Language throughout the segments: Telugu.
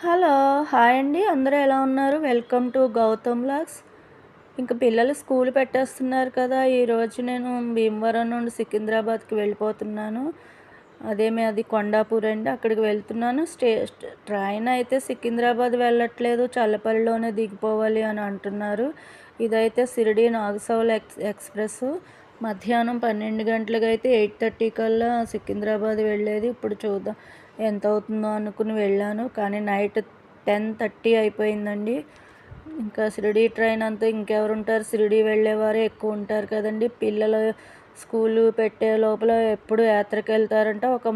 హలో! హాయ్ అండి. అందరూ ఎలా ఉన్నారు? Welcome to Gautam vlogs. ఇంక పిల్లలు స్కూల్ పెట్టేస్తున్నారు కదా! ఈరోజు నేను భీమవరం నుండి సికింద్రాబాద్‌కి వెళ్ళిపోతున్నాను. అది కొండాపూర్ అండి. అక్కడికి వెళ్తున్నాను. ట్రైన్ అయితే సికింద్రాబాద్ వెళ్ళట్లేదు. చల్లపల్లిలోనే దిగిపోవాలి అని అంటున్నారు. ఇదైతే షిరిడీ నాగసౌల్ ఎక్స్‌ప్రెస్. మధ్యాహ్నం 12 గంటలకైతే 8:30 కల్లా సికింద్రాబాద్ వెళ్ళేది. ఇప్పుడు చూద్దాం ఎంత అవుతుందో అనుకుని వెళ్ళాను. కానీ నైట్ 10:30 అయిపోయిందండి. ఇంకా షిరిడీ ట్రైన్ అంతా ఇంకెవరుంటారు, షిరిడీ వెళ్ళేవారే ఎక్కువ ఉంటారు కదండి. పిల్లలు స్కూలు పెట్టే లోపల ఎప్పుడు యాత్రకు వెళ్తారంటే ఒక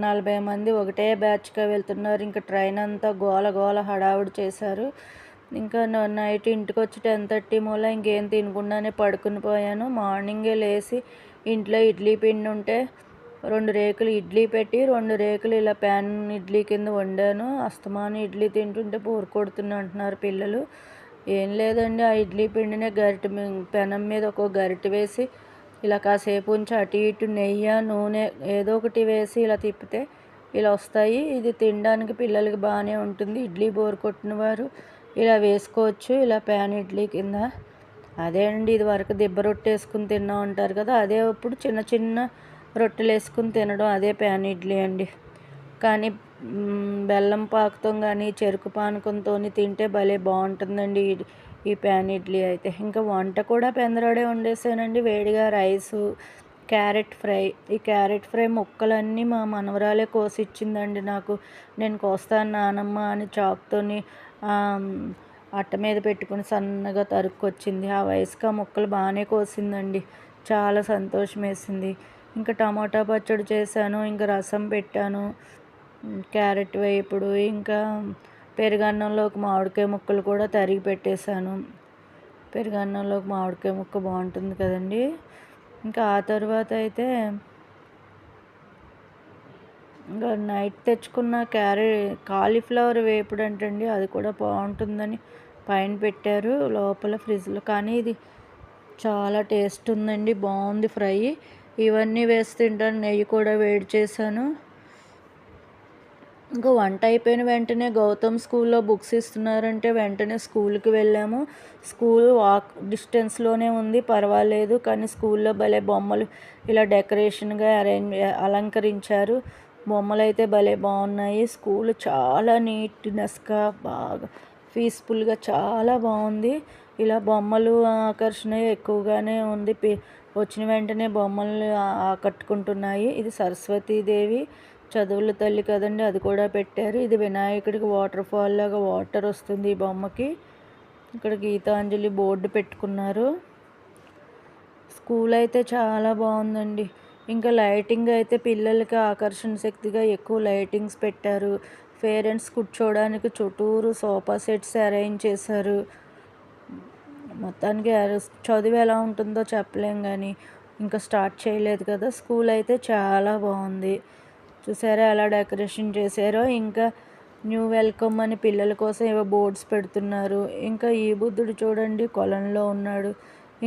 40 మంది ఒకటే బ్యాచ్గా వెళ్తున్నారు. ఇంకా ట్రైన్ అంతా గోల గోల హడావుడి చేశారు. ఇంకా నైట్ ఇంటికి వచ్చి 10:30 మూల ఇంకేం తినకుండానే పడుకుని పోయాను. మార్నింగే లేచి ఇంట్లో ఇడ్లీ పిండి ఉంటే 2 రేకులు ఇడ్లీ పెట్టి 2 రేకులు ఇలా ప్యాన్ ఇడ్లీ కింద వండాను. అస్తమానం ఇడ్లీ తింటుంటే బోర్ కొడుతుంది అంటున్నారు పిల్లలు. ఏం లేదండి, ఆ ఇడ్లీ పిండినే పెనం మీద ఒక గరిటె వేసి ఇలా కాసేపు ఉంచి అటు ఇటు నెయ్యి నూనె ఏదో ఒకటి వేసి ఇలా తిప్పితే ఇలా వస్తాయి. ఇది తినడానికి పిల్లలకి బాగానే ఉంటుంది. ఇడ్లీ బోర్ కొట్టిన వారు ఇలా వేసుకోవచ్చు, ఇలా ప్యాన్ ఇడ్లీ కింద. అదే అండి, ఇది వరకు దిబ్బ రొట్టె వేసుకుని తిన్నా ఉంటారు కదా, అదే ఇప్పుడు చిన్న చిన్న రొట్టెలు వేసుకుని తినడం, అదే ప్యాన్ ఇడ్లీ అండి. కానీ బెల్లం పాకుతో కానీ చెరుకు పానకంతో తింటే భలే బాగుంటుందండి ఈ ప్యాన్ ఇడ్లీ అయితే. ఇంకా వంట కూడా పెందరాడే వండేసానండి. వేడిగా రైసు, క్యారెట్ ఫ్రై. ఈ క్యారెట్ ఫ్రై ముక్కలన్నీ మా మనవరాలే కోసిచ్చిందండి నాకు. నేను కోస్తాను నానమ్మ అని చాకుతోని అట్ట మీద పెట్టుకుని సన్నగా తరుక్కొచ్చింది. ఆ వయసుకు ఆ ముక్కలు బాగానే కోసిందండి. చాలా సంతోషం వేసింది. ఇంకా టమాటా పచ్చడి చేశాను, ఇంకా రసం పెట్టాను, క్యారెట్ వేపుడు, ఇంకా పెరుగన్నంలోకి మామిడికాయ ముక్కలు కూడా తరిగి పెట్టేశాను. పెరుగన్నంలోకి మామిడికాయ ముక్క బాగుంటుంది కదండి. ఇంకా ఆ తర్వాత అయితే ఇంకా నైట్ తెచ్చుకున్న కాలీఫ్లవర్ వేపుడు అంటండి, అది కూడా బాగుంటుందని పైన పెట్టారు లోపల ఫ్రిడ్జ్లో. కానీ ఇది చాలా టేస్ట్ ఉందండి, బాగుంది ఫ్రై. ఇవన్నీ వేసి తింటాను. నెయ్యి కూడా వేడి చేశాను. ఇంకా వంట అయిపోయిన వెంటనే గౌతమ్ స్కూల్లో బుక్స్ ఇస్తున్నారంటే వెంటనే స్కూల్కి వెళ్ళాము. స్కూల్ వాక్ డిస్టెన్స్లోనే ఉంది, పర్వాలేదు. కానీ స్కూల్లో భలే బొమ్మలు ఇలా డెకరేషన్గా అలంకరించారు. బొమ్మలు అయితే భలే బాగున్నాయి. స్కూల్ చాలా నీట్నెస్గా బాగా పీస్ఫుల్గా చాలా బాగుంది. ఇలా బొమ్మలు ఆకర్షణ ఎక్కువగానే ఉంది. వచ్చిన వెంటనే బొమ్మలు ఆకట్టుకుంటున్నాయి. ఇది సరస్వతీదేవి చదువుల తల్లి కదండి, అది కూడా పెట్టారు. ఇది వినాయకుడికి వాటర్ ఫాల్ లాగా వాటర్ వస్తుంది ఈ బొమ్మకి. ఇక్కడ గీతాంజలి బోర్డు పెట్టుకున్నారు. స్కూల్ అయితే చాలా బాగుందండి. ఇంకా లైటింగ్ అయితే పిల్లలకి ఆకర్షణ శక్తిగా ఎక్కువ లైటింగ్స్ పెట్టారు. పేరెంట్స్ కూర్చోవడానికి చుట్టూరు సోఫా సెట్స్ అరేంజ్ చేశారు. మొత్తానికి చదువు ఎలా ఉంటుందో చెప్పలేం, కానీ ఇంకా స్టార్ట్ చేయలేదు కదా. స్కూల్ అయితే చాలా బాగుంది. చూసారా ఎలా డెకరేషన్ చేశారో. ఇంకా న్యూ వెల్కమ్ అని పిల్లల కోసం ఏవో బోర్డ్స్ పెడుతున్నారు. ఇంకా ఈ బుద్ధుడు చూడండి కొలంలో ఉన్నాడు.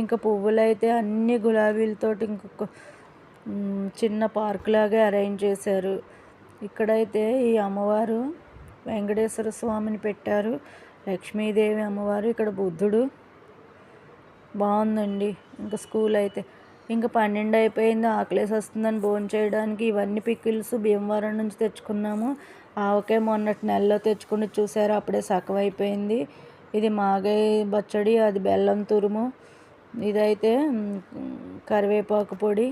ఇంకా పువ్వులు అయితే అన్ని గులాబీలతోటి ఇంకొక చిన్న పార్క్ లాగా అరేంజ్ చేశారు. ఇక్కడైతే ఈ అమ్మవారు వెంకటేశ్వర స్వామిని పెట్టారు, లక్ష్మీదేవి అమ్మవారు, ఇక్కడ బుద్ధుడు. బాగుందండి. ఇంకా స్కూల్ అయితే ఇంకా 12 అయిపోయింది, ఆకలేసి వస్తుందని భోంచేయడానికి ఇవన్నీ పికిల్స్ భీమవరం నుంచి తెచ్చుకున్నాము. ఆవకాయ మొన్నటి నెలలో తెచ్చుకుని చూసారు, అప్పుడే సగం అయిపోయింది. ఇది మాగాయ పచ్చడి, అది బెల్లం తురుము, ఇదైతే కరివేపాకు పొడి.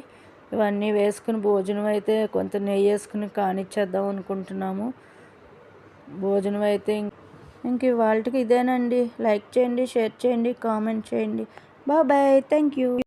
ఇవన్నీ వేసుకుని భోజనం అయితే కొంత నెయ్యి వేసుకుని కానిచ్చేద్దాం అనుకుంటున్నాము. భోజనం అయితే ఇంక ఇవాళకి ఇదేనండి. లైక్ చేయండి, షేర్ చేయండి, కామెంట్ చేయండి. బాయ్. Thank you.